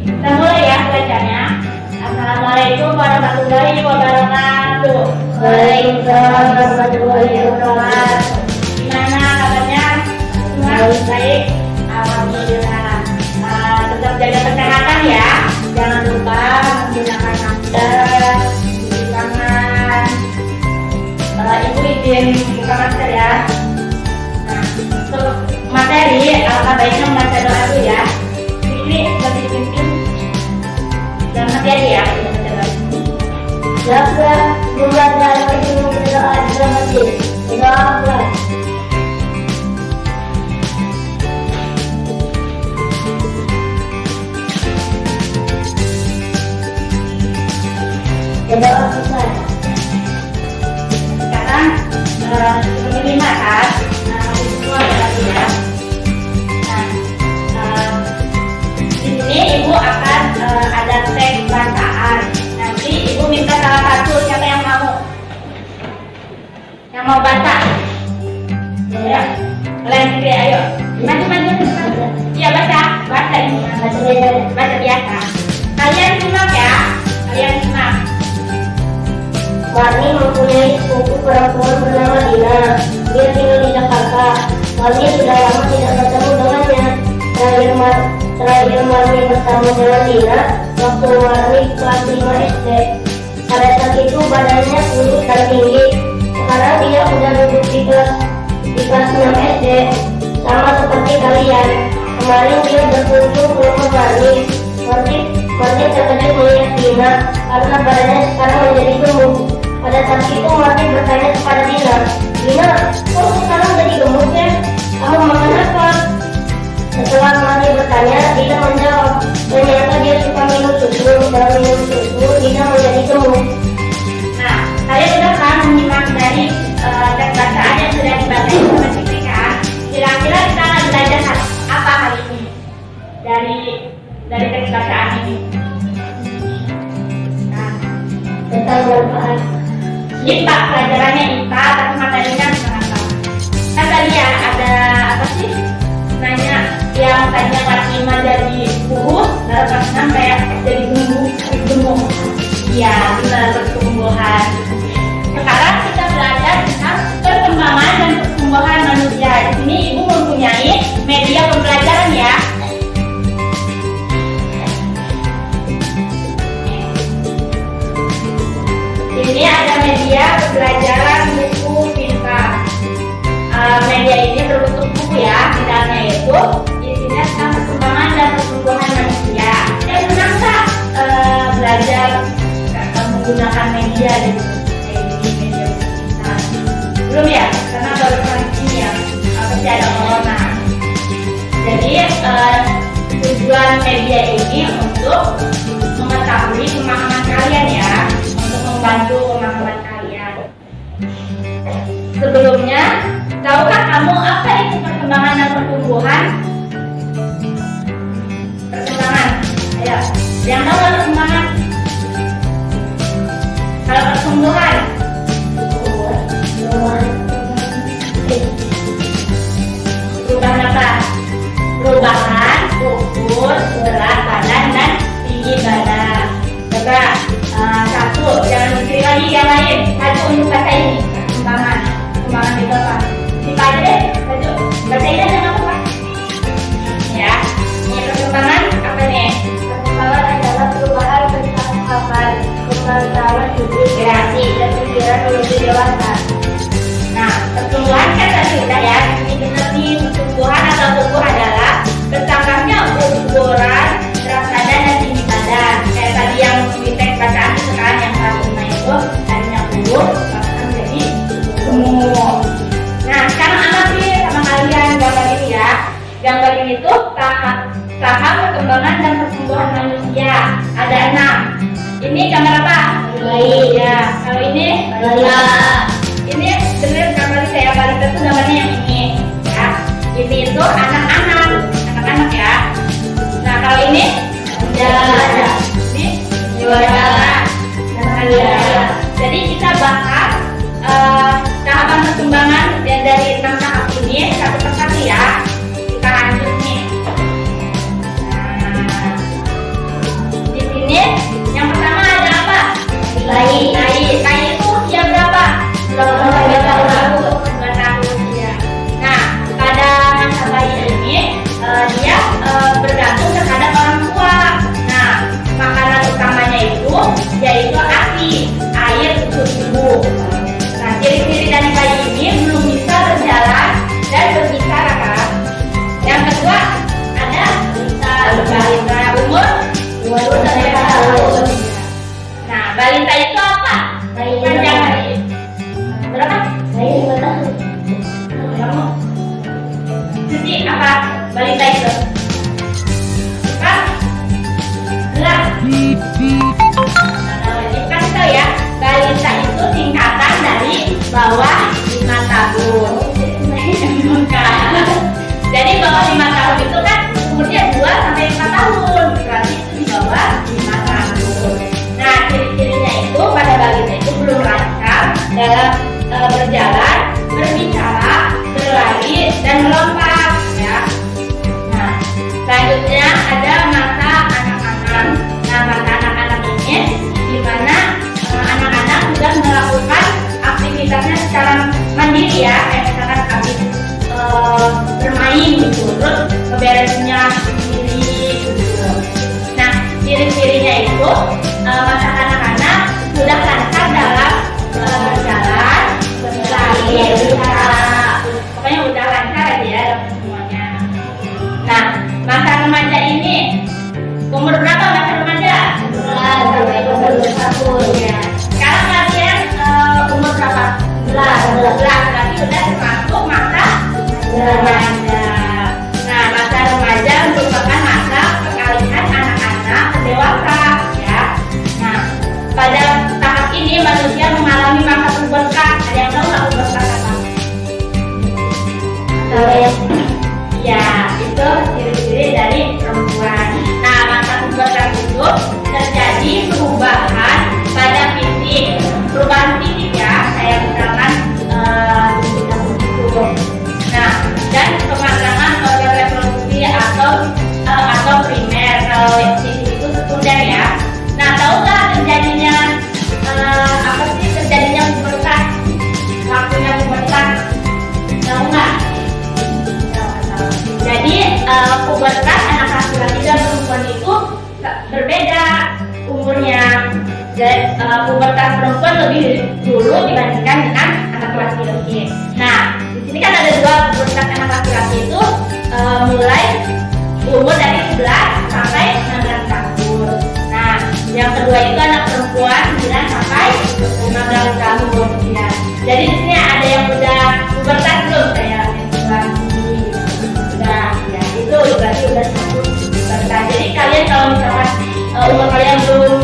Kita mulai ya belajarnya. Assalamualaikum warahmatullahi wabarakatuh. Waalaikumsalam warahmatullahi wabarakatuh. Gimana kabarnya? Semua baik? Alhamdulillah. Tetap jaga kesehatan ya. Jangan lupa menggunakan masker, cuci tangan. Ibu izin buka masker ya. Nah, untuk materi, alangkah baiknya membaca doa dulu ya. Ini lebih dipimpin dan materi ya. Jaga jumlah dan ilmu doa di masjid. Doa. Doa besar. Sekarang sebelum dimakan, itu adalah ya. Nah, di sini ibu akan ada teks bacaan. Nanti ibu minta salah satu siapa yang mau baca. Ya, kalian sendiri ayo. Maju. Iya baca ini. Baca biasa. Kalian simak ya. Marni mempunyai sepupu perempuan bernama Dina. Dia tinggal di Jakarta. Marni sudah lama tidak bertemu dengannya. Terakhir Marni bertemu dengan Dina waktu Marni kelas 5 SD. Pada saat itu badannya kurus dan tinggi. Sekarang dia sudah duduk di kelas 6 SD. Sama seperti kalian. Kemarin dia berkunjung ke rumah Marni. Marni terkejut melihat Dina karena badannya sekarang menjadi gemuk. Pada saat itu Marni bertanya kepada Dina, "Dina, kok sekarang jadi gemuk ya? Kamu makan apa?" Setelah Marni bertanya, Dina menjawab, ternyata dia suka minum susu. Dan minum susu, Dina menjadi gemuk. Nah, kalian sudah kan menyimak dari teks bacaan yang sudah dibaca sama Fikri kan? Kira-kira kita akan belajar apa hari ini dari teks bacaan ini? Nah, Tentang manfaat. IPA, pelajarannya IPA, tapi materinya bukan apa. Kan tadi ya ada apa sih? Nanya yang tadinya kelas 5 jadi kurus, lalu kelas 6 kayak jadi gemuk. Iya, benar, pertumbuhan. Sekarang kita belajar tentang perkembangan dan pertumbuhan manusia. Di sini ibu mempunyai media pembelajaran ya. Ini ada media pembelajaran buku pintar. Media ini berbentuk buku ya, di dalamnya itu isinya tentang perkembangan dan pertumbuhan manusia. Pernah nggak belajar menggunakan media gitu? Media buku pintar. Belum ya, karena baru kali ini ya, pasti ada corona. Jadi tujuan media ini untuk mengetahui pemahaman kalian ya, untuk membantu pemahaman kalian. Sebelumnya, tahukah kamu apa itu perkembangan dan pertumbuhan? Perkembangan, ayo. Yang tahu apa perkembangan? Kalau pertumbuhan, perubahan apa? Perubahan ukur, berat badan dan tinggi badan. Coba satu, jangan dipilih lagi yang lain. Satu untuk baca ini perkembangan itu apa? Kita aja deh, baca ini ada apa? Ya, ini perkembangan apa nih? Perkembangan adalah perubahan percakapan, kemampuan tubuh, kreasi, dan pikiran menuju dewasa. Nah, pertumbuhan kan tadi udah ya. Ini benar nih, pertumbuhan atau tumbuh adalah bertambahnya ukuran berat badan dan tinggi badan. Kayak tadi yang di teks bacaan itu kan, yang kelas 5 itu tadinya kurus, bahkan jadi gemuk. Nah, sekarang amati sama kalian gambar ini ya. Gambar ini tuh tahap perkembangan dan pertumbuhan manusia. Ada 6. Ini gambar apa? Bayi. Ya, kalau ini Balita. Ini bener gambar saya balita itu gambarnya yang ini ya. Ini itu anak-anak ya. Nah, kalau ini ini dewasa. Jadi kita bahas tahapan perkembangan dari 6 tahap ini satu persatu ya. Kita lanjut nih. masa anak-anak sudah lancar dalam berjalan, berlari, pokoknya udah lancar aja ya semuanya. Nah, masa remaja ini umur berapa masa remaja? Sampai umur 2 tahun. Ya. Sekarang kalian umur berapa? 11, berarti udah termasuk masa remaja. Nah, masa remaja merupakan masa peralihan anak-anak ke dewasa, ya. Nah, pada tahap ini manusia mengalami masa pubertas. Ada yang tahu nggak pubertas apa? Ya, itu ciri-ciri dari perempuan. Nah, masa pubertas itu terjadi perubahan pada fisik, perubahan fisik ya, kayak misalkan tubuh. Nah, dan pematangan organ reproduksi atau primer. Kalau di sini itu sekunder ya. Nah, tahu nggak terjadinya apa sih terjadinya pubertas? Waktunya pubertas, tahu nggak? Jadi pubertas anak laki-laki dan perempuan itu berbeda umurnya. Dan pubertas perempuan lebih dulu dibandingkan dengan anak laki-laki. Nah, di sini kan ada dua pubertas anak laki-laki itu mulai umur dari 11 sampai 16 tahun. Nah, yang kedua itu anak perempuan 9 sampai 15 tahun. Ya. Jadi di sini ada yang udah pubertas belum kayak menstruasi. Udah, ya itu berarti udah disebut pubertas. Jadi kalian kalau misalkan umur kalian belum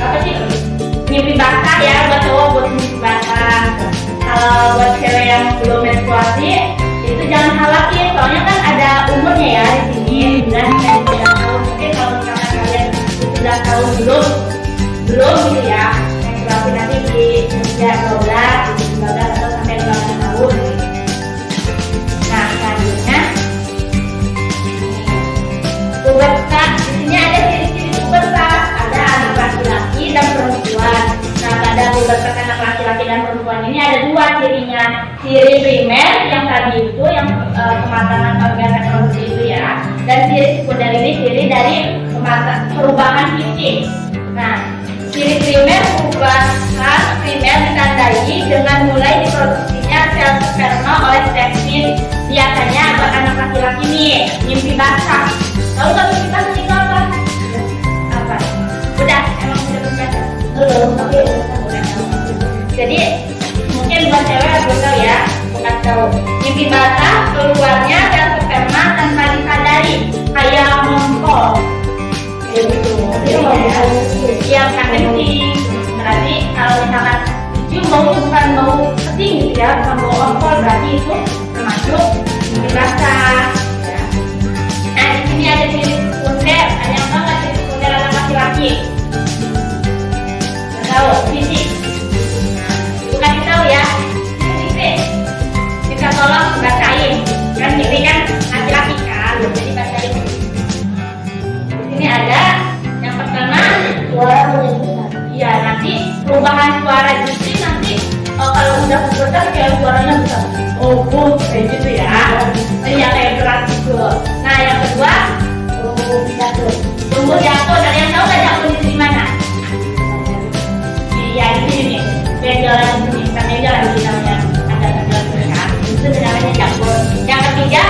apa sih mimpi basah ya, buat cowok buat mimpi basah. Kalau buat cewek yang belum menstruasi itu jangan khawatir, soalnya kan ada umurnya ya di sini 9 sampai 12 tahun. Mungkin kalau misalkan kalian 11 tahun belum gitu ya menstruasi, nanti di usia 12, 15 atau sampai 12 tahun. Nah, selanjutnya pubertas. Di sini ada ciri-ciri pubertas, ada anak laki-laki dan perempuan. Nah, pada pubertas anak laki-laki dan perempuan ini ada dua cirinya. Ciri primer yang tadi itu yang pematangan organ reproduksi itu ya, dan ciri sekunder ini ciri dari perubahan fisik. Nah, ciri primer perubahan primer ditandai dengan mulai diproduksinya sel sperma oleh seksin. Biasanya buat anak laki-laki nih mimpi basah. Tahu nggak mimpi basah itu apa? Apa? Udah, emang udah mimpi basah? Belum, tapi Jadi mungkin buat cewek belum tahu ya, bukan tahu. Mimpi basah keluarnya sel sperma tanpa disadari, kayak mempol. Kayak gitu. Iya, bukan kencing. Berarti kalau misalkan cium baunya bukan bau kencing gitu ya, bukan bau ompol, berarti itu termasuk mimpi basah. Ya. Nah, di sini ada ciri sekunder. Ada yang tahu nggak ciri sekunder anak laki-laki? Nggak tahu, fisik. Bukan tahu ya, fisik. Kita tolong bacain. Kan ini kan laki-laki kan, jadi bacain. Di sini ada yang pertama suara menjadi besar. iya, nanti perubahan suara justru nanti kalau udah pubertas kayak suaranya besar. Oh, kayak gitu ya. Iya, kayak berat gitu. Nah, yang kedua tumbuh jatuh. Dan yang tahu nggak jatuh di mana? Iya, di sini nih. Benjolan di sini. Kan benjolan di namanya. Ada benjolan kan? Itu namanya jatuh. Yang ketiga,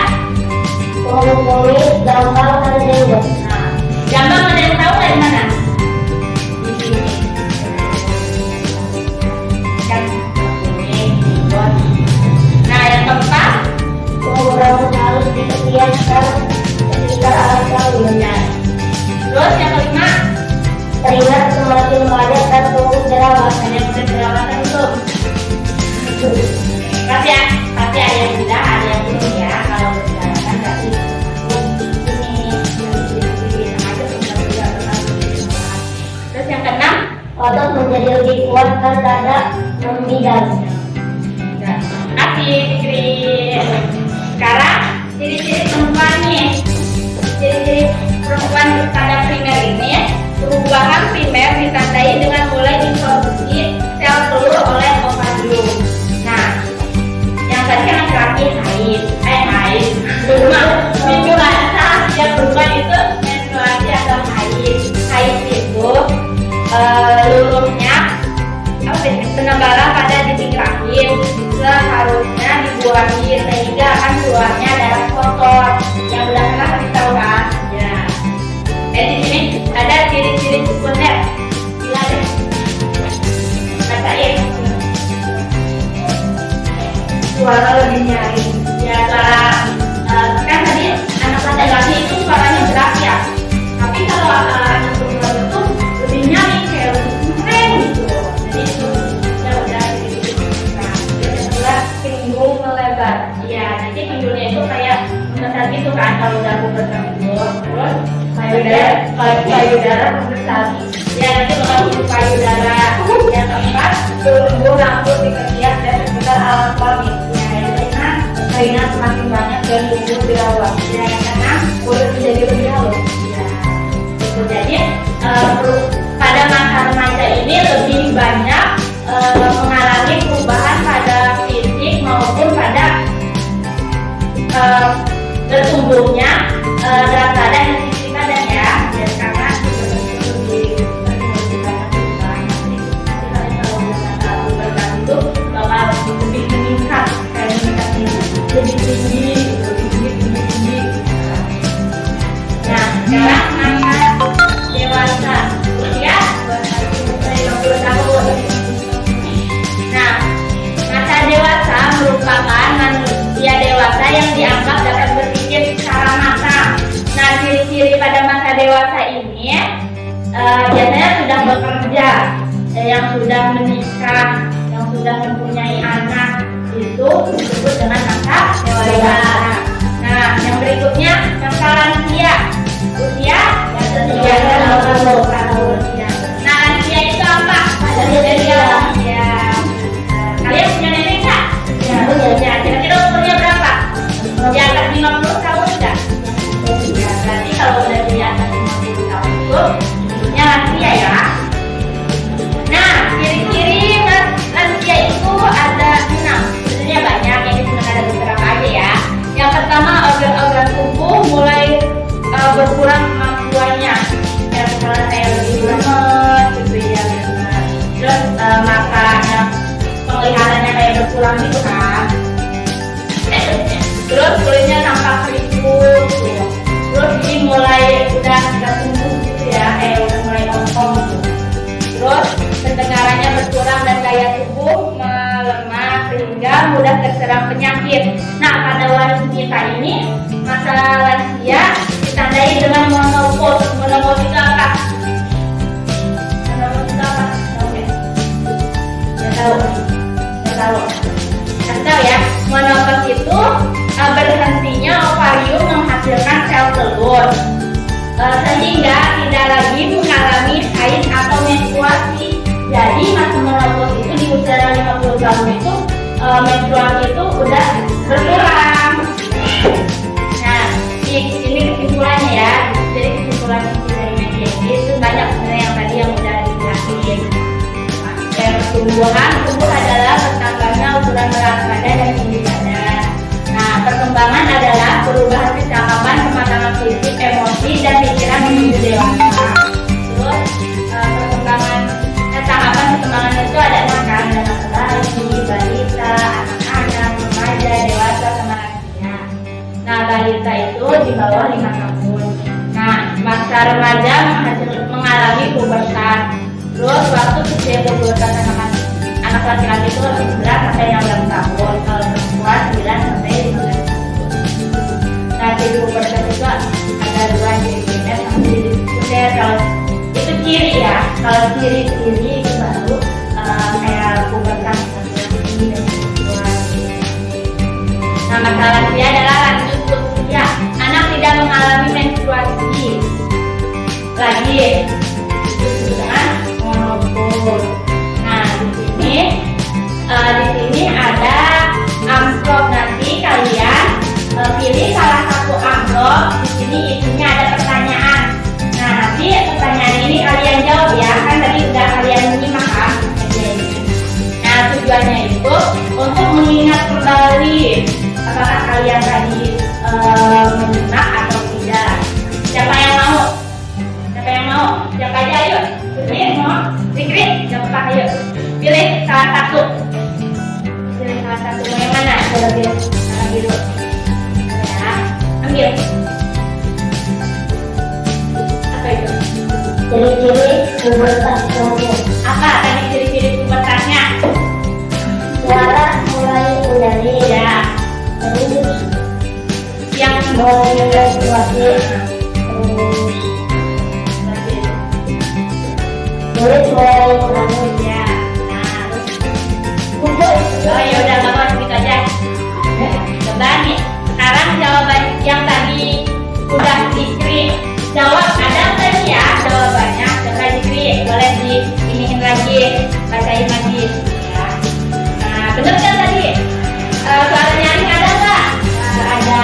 Kumis gampang terjenggot. nah, jambang ada yang tahu nggak di mana? Di sini. Kan kuning, jenggot. Nah, yang keempat, Rambut halus di sekitar alat kelamin. ya. Terus yang kelima, Keringat semakin banyak dan tubuh jerawat. ada yang udah jerawatan belum? Pasti ada yang sudah, ada yang belum ya. Kalau udah jerawatan berarti ini sama aja sebentar jerawatan. Terus yang keenam, Otot menjadi lebih kuat dan dada membidang. kasih ciri. Sekarang ciri-ciri perempuan nih. Ciri-ciri perempuan pada primer ini, perubahan primer ditandai dengan mulai diproduksi sel telur oleh ovarium. Nah, yang tadi kan laki-laki haid, minggu basah, yang perempuan itu menstruasi atau haid luruhnya penebalan pada titik rahim seharusnya dibuangin sehingga akan keluarnya darah kotor yang udah pernah kasih tahu kan ya. Di sini ada ciri-ciri sekunder. Gila deh, bacain. Suara lebih nyaring ya, suara kan tadi anak laki-laki itu suaranya berat ya, tapi kalau anak perempuan itu lebih nyaring kayak lebih keren gitu. Jadi itu ya udah nah, yang kedua pinggul melebar ya, nanti pinggulnya itu kayak membesar gitu kan kalau udah membesar itu. Terus payudara membesar ya, nanti bakal tumbuh payudara. Yang keempat tumbuh rambut di ketiak dan sekitar alat kelamin ya. Yang kelima keringat semakin banyak dan tumbuh dirawat ya. Yang keenam kulit menjadi lebih halus ya. Itu jadi pada masa remaja ini lebih banyak mengalami perubahan pada fisik maupun pada bertumbuhnya berat badan dan tinggi badan ya. Dan karena itu bakal lebih meningkat, kayak meningkatnya lebih tinggi. Nah, sekarang masa dewasa usia 50 tahun. Nah, masa dewasa merupakan manusia dewasa yang dianggap dapat berpikir secara matang. Nah, ciri-ciri pada masa dewasa ini biasanya sudah bekerja, yang sudah menikah, yang sudah mempunyai anak, itu disebut dengan masa dewasa. Nah, yang berikutnya masa lansia, usia yang sesuai tahun. Nah, lansia itu apa? Lansia ya. Kalian punya nenek nggak? Ya. Kira-kira umurnya berapa? Di atas 50 tahun enggak? Ya, berarti kalau udah di atas 50 tahun itu umurnya lansia ya. Nah, ciri-ciri lansia itu ada 6. Sebenarnya banyak, ini cuma ada beberapa aja ya. Yang pertama, organ-organ tubuh mulai berkurang kemampuannya. Ya, misalnya kayak lebih lemes gitu ya. Terus matanya, penglihatannya kayak berkurang gitu kan. Terus kulitnya tampak keriput gitu. Terus ini mulai udah nggak tumbuh gitu ya, kayak udah mulai ompong gitu. Terus pendengarannya berkurang dan daya tubuh melemah sehingga mudah terserang penyakit. Nah, pada wanita ini masa lansia ditandai dengan menopause. Menopause itu apa? Menopause itu apa? Tahu ya. Menopause itu berhentinya ovarium menghasilkan sel telur sehingga tidak lagi mengalami haid atau menstruasi. Jadi masa menopause itu di usia 50 tahun itu menstruasi itu udah berkurang. Nah, ini kesimpulannya ya. Jadi kesimpulan dari media itu banyak sebenarnya yang tadi yang udah dijelasin. Yang pertumbuhan tubuh adalah bertambahnya ukuran berat badan dan tinggi badan. Nah, perkembangan adalah perubahan kecakapan, kematangan fisik, emosi, dan pikiran menuju dewasa. Terus perkembangan itu ada 6 kan, ada laki-laki, balita, anak-anak, remaja, dewasa, sama lansia. Nah, balita itu di bawah 5 tahun. Nah, masa remaja mengalami pubertas. Terus waktu usia pubertas anak laki-laki itu 11 sampai 16 tahun, kalau perempuan 9 sampai 15 tahun. Nah, di pubertas itu ada 2 ciri-ciri sama ciri sekunder. Kalau itu ciri ya, kalau ciri-ciri itu baru kayak pubertas laki-laki dan perempuan. Nah, masa lansia adalah lanjut usia, anak tidak mengalami menstruasi lagi, itu dengan menopause. Nah, di sini ada amplop. Nanti kalian pilih salah satu amplop. Di sini isinya ada pertanyaan. Nah, nanti pertanyaan ini kalian jawab ya. Kan tadi udah kalian Ciri-ciri pubertas perempuan. Apa tadi ciri-ciri pubertasnya? Suara mulai menjadi Ya, terus yang mulai menstruasi, terus kulit mulai menangis. ya. Nah, Kumpul. oh ya udah nggak apa gitu aja. Coba nih, sekarang jawaban yang tadi udah di-screen. Jawab ada tadi ya jawabannya. Coba di-screen, boleh diiniin lagi, bacain lagi. Ya. Nah, bener kan tadi? Suara nyaring ada nggak? Ada.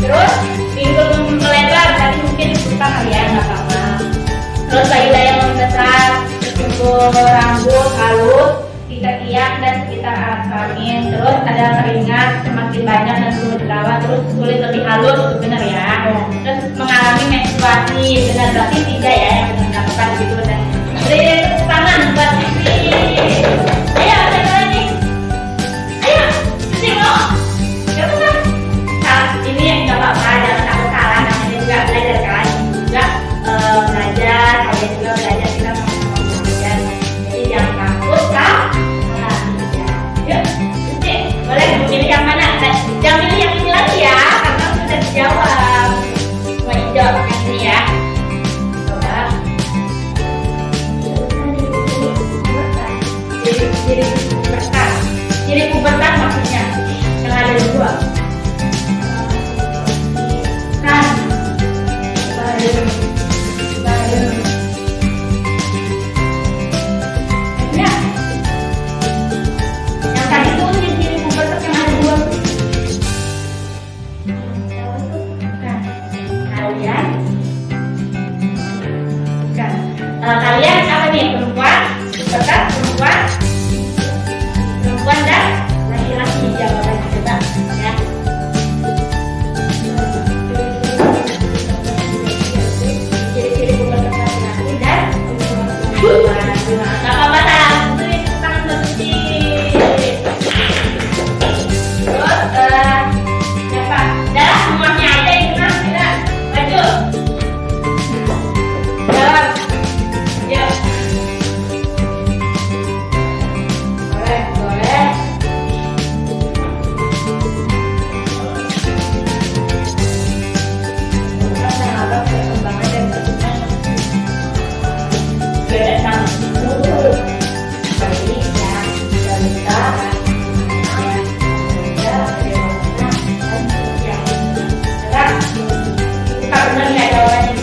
Terus pinggul melebar tadi mungkin diputar kali ya, nggak apa-apa. Terus payudara yang membesar, pinggul rambut halus, ketiak dan sekitar alat kelamin. Terus ada keringat semakin banyak dan perlu dirawat. Terus kulit lebih halus, itu benar ya. Terus mengalami menstruasi, benar berarti 3 ya yang benar bukan gitu. Dan beri tepuk tangan buat Fikri. Ayo siapa lagi? Ayo, Simo. Siapa kan? Ini yang nggak apa-apa, jangan takut salah. Namanya juga belajar kan, juga belajar. Kalian juga belajar, kita sama-sama belajar. Jadi jangan takut kan? Yuk, Cici, boleh pilih yang mana? Jangan pilih yang ini lagi ya, karena sudah dijawab. Cuma hijau yang ini ya. Coba. Ciri pubertas. Ciri pubertas maksudnya yang ada 2. Kan? Baru. Ya. Yang tadi tuh ciri pubertas yang ada 2. Bukan. Kalian? Bukan. Kalian apa nih? Perempuan? Pubertas perempuan? Perempuan dan laki-laki jawaban kita ya. Ciri-ciri pubertas laki-laki dan perempuan. Gak apa-apa, salah. Itu tangan bersih. Terus siapa? Dah semuanya aja yang menang kita. Maju. Jawab. Yuk. Boleh, boleh. Apa perkembangan dan perkembangan? Beda sama baik ya, balita, benar ya jawabannya?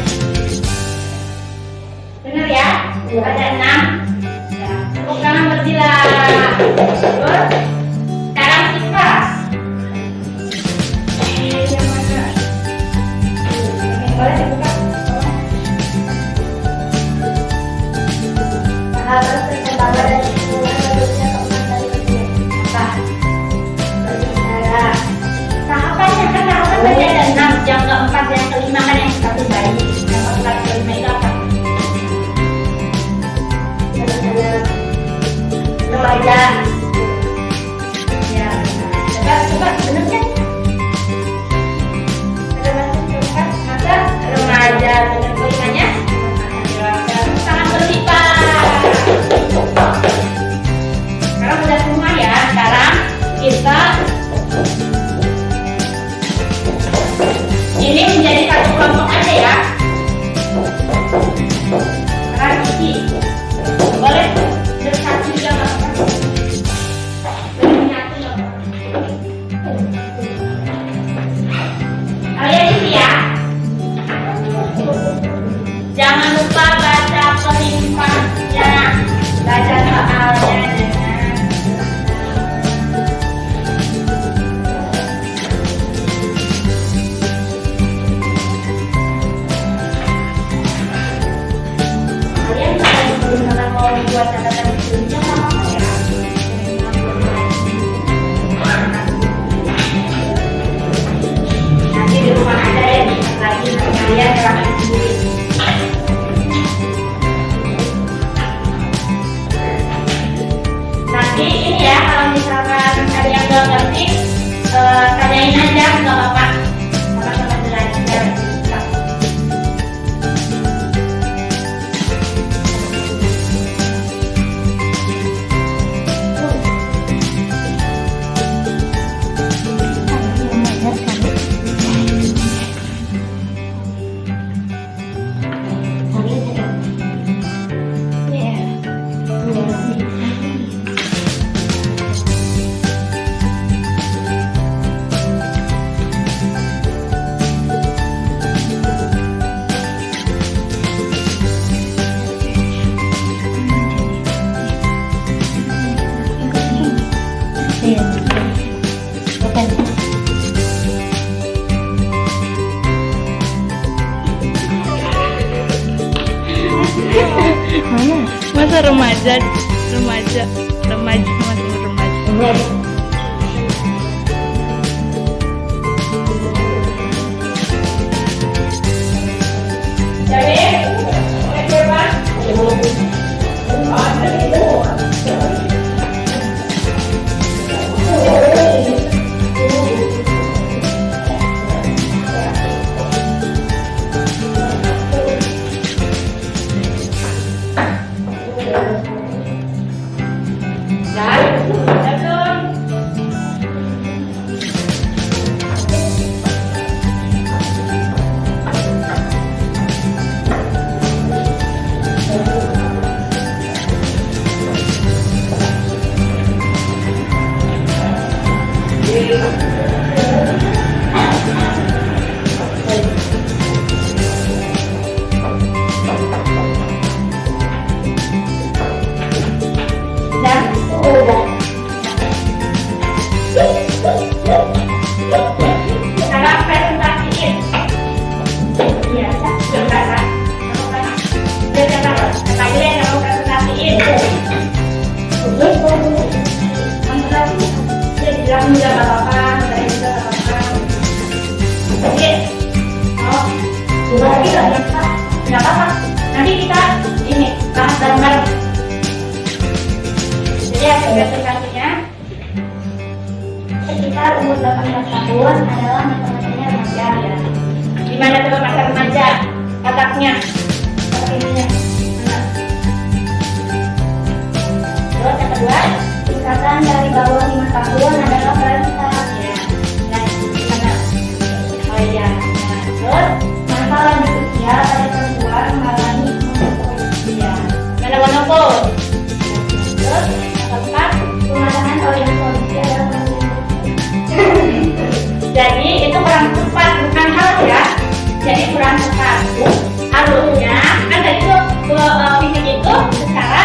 Benar ya? Ada 6. Ya, tepuk tangan bersila. Terus sekarang Siva. Yang mana? Boleh dibuka? Tahapan perkembangan dan hubungan manusia keempat dari dunia. Apa? Berbicara. Tahapannya kan tahapan tadi ada 6. Yang keempat, yang kelima kan yang 1 bayi. Yang keempat, kelima itu apa? Anak-anak Remaja. Ya, coba bener kan? Coba masa remaja dengan kelimanya dewasa. Sangat bersifat. Sekarang udah semua ya. Sekarang kita ini menjadi satu kelompok aja ya. Sekarang isi. Boleh bersatu juga nggak apa-apa. Boleh menyatu nggak apa-apa. Kalian isi ya. Jangan lupa baca pelimpahnya, baca soalnya dengan kalian kalau misalkan mau buat catatan sebelumnya nggak apa-apa ya. Nanti di rumah ada ya, lagi kalian terapkan sendiri. Nanti ini ya, kalau misalkan ada yang nggak ngerti, tanyain aja, nggak apa-apa. Sama-sama belajar. Mana? Masa remaja, remaja, remaja, masa remaja. Jadi, berapa? Sekarang presentasiin. Iya, sebentar kan. Kata aja yang kamu presentasiin. Kamu tadi dia bilang juga gak apa-apa, saya juga gak apa-apa. Oke, oh, nanti gak apa-apa. Nanti kita ini bahas bareng-bareng. Jadi ya presentasinya. Sekitar umur 18 tahun adalah masa-masanya remaja ya. Gimana tuh masa remaja? Otaknya, ininya. Terus yang kedua, tingkatan dari bawah 5 tahun adalah balita ya. Nah, gimana? Oh iya. Nah, terus masa lanjut usia pada perempuan mengalami menopause ya. Mana menopause? Terus yang keempat, pematangan orientasi usia adalah jadi itu kurang tepat, bukan hal ya. Jadi kurang tepat. Harusnya kan tadi tuh fisik itu secara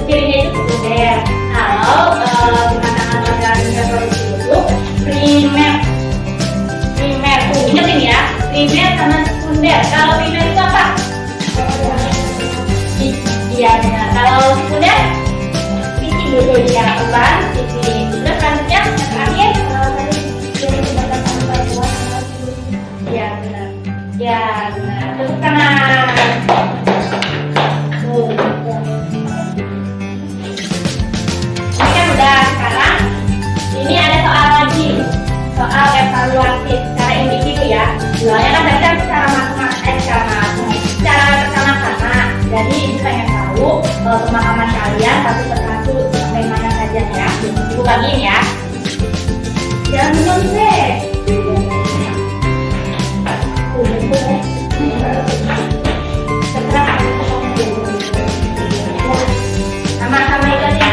dirinya itu sekunder. Kalau pematangan organ reproduksi itu primer. Ingetin ya, primer sama sekunder. Kalau primer itu apa? Iya benar. Kalau sekunder fisik dulu ya, bukan fisik. Terus selanjutnya yang terakhir ya benar. Ya benar. Tepuk tangan. Ini kan udah. Sekarang ini ada soal lagi. Soal evaluasi secara individu ya. Soalnya kan tadi kan secara secara bersama-sama. Jadi ibu pengen tahu pemahaman kalian satu persatu sampai mana saja ya. Ibu bagiin ya. Jangan menonton. Sama-sama itu aja.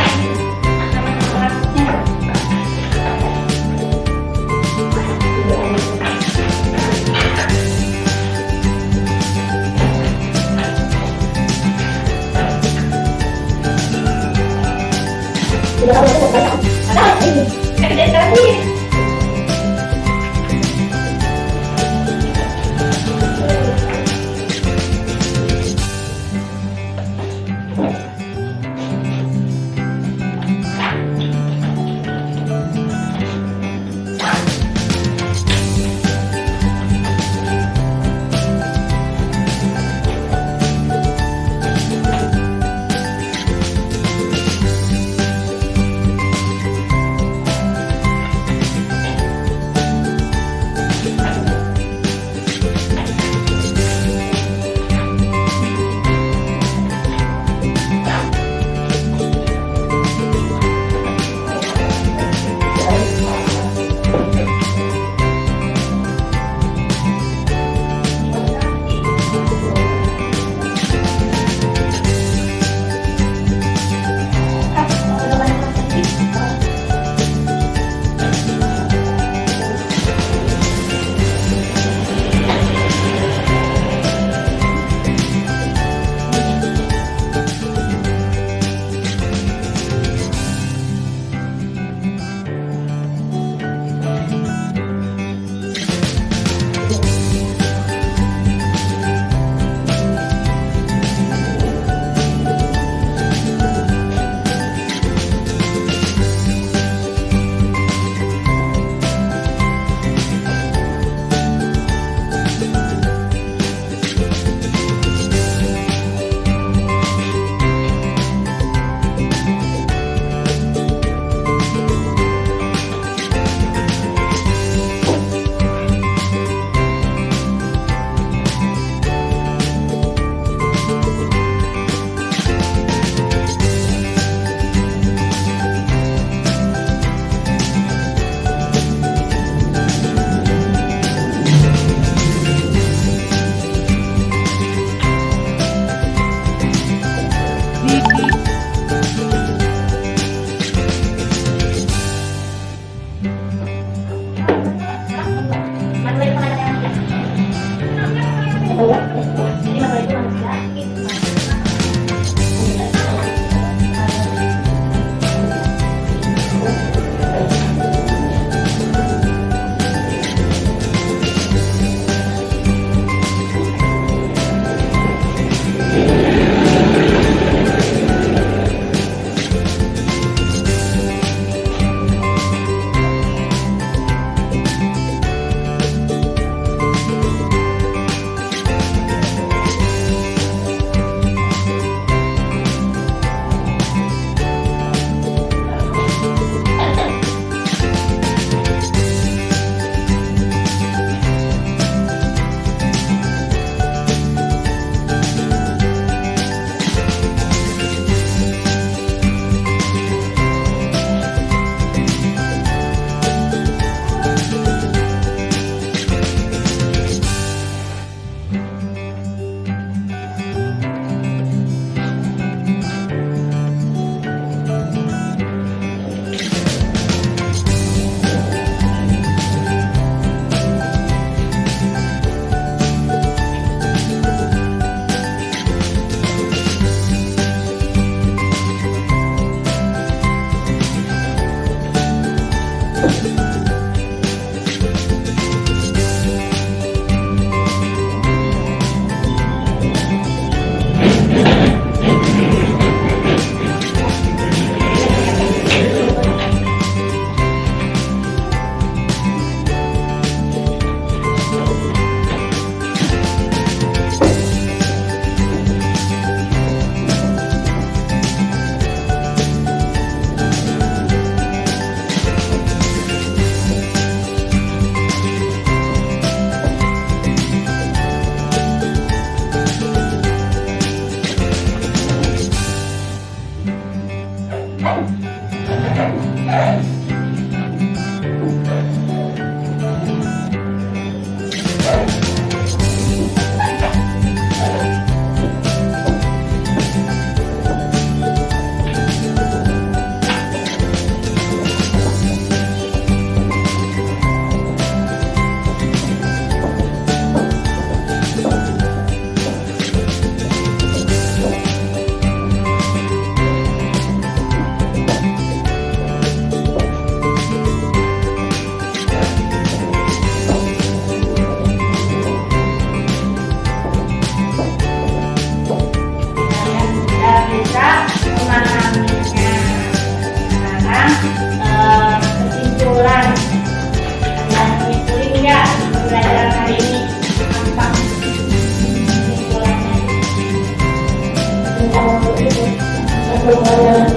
perkembangan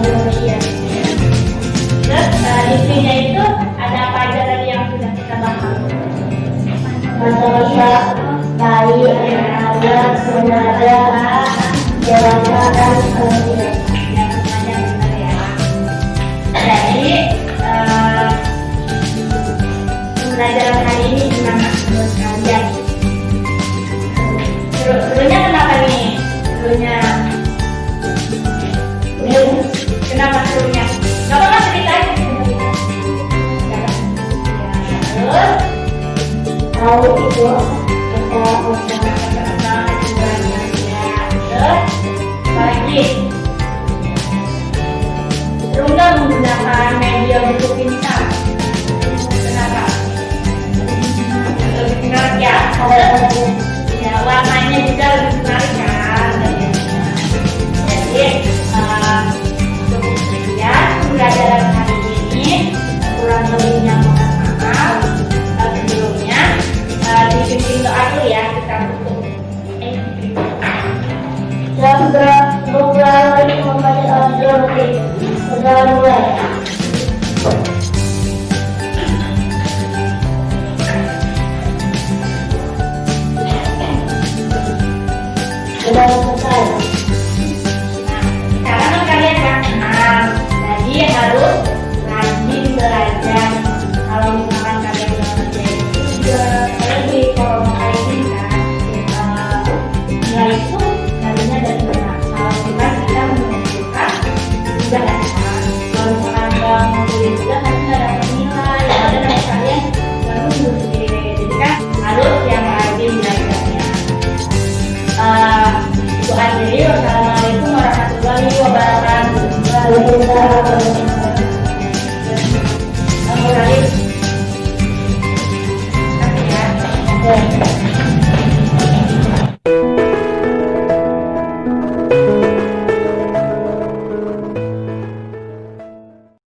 manusia. Terus di sini itu ada apa aja tadi yang sudah kita bahas? Masa-masa bayi, anak-anak, remaja, dewasa, dan lansia. Yang semuanya benar ya. Jadi pembelajaran kali ini gimana menurut kalian? Serunya kenapa nih? Serunya kenapa serunya? Gak apa-apa ceritain. Terus Tahu itu apa? lagi seru nggak menggunakan media buku pintar? Kenapa? Lebih menarik ya? Ya warnanya juga lebih menarik kan? Jadi ya pembelajaran hari ini kurang lebihnya mohon maaf. Sebelumnya dipimpin doa dulu ya, kita tutup. Semoga Muhammad Abdul sudah mulai. Sudah selesai. Nah, sekarang kalian paham, jadi harus rajin belajar. Kalau misalkan kalian belajar itu juga lebih kalau mau kayak gini kan, nilai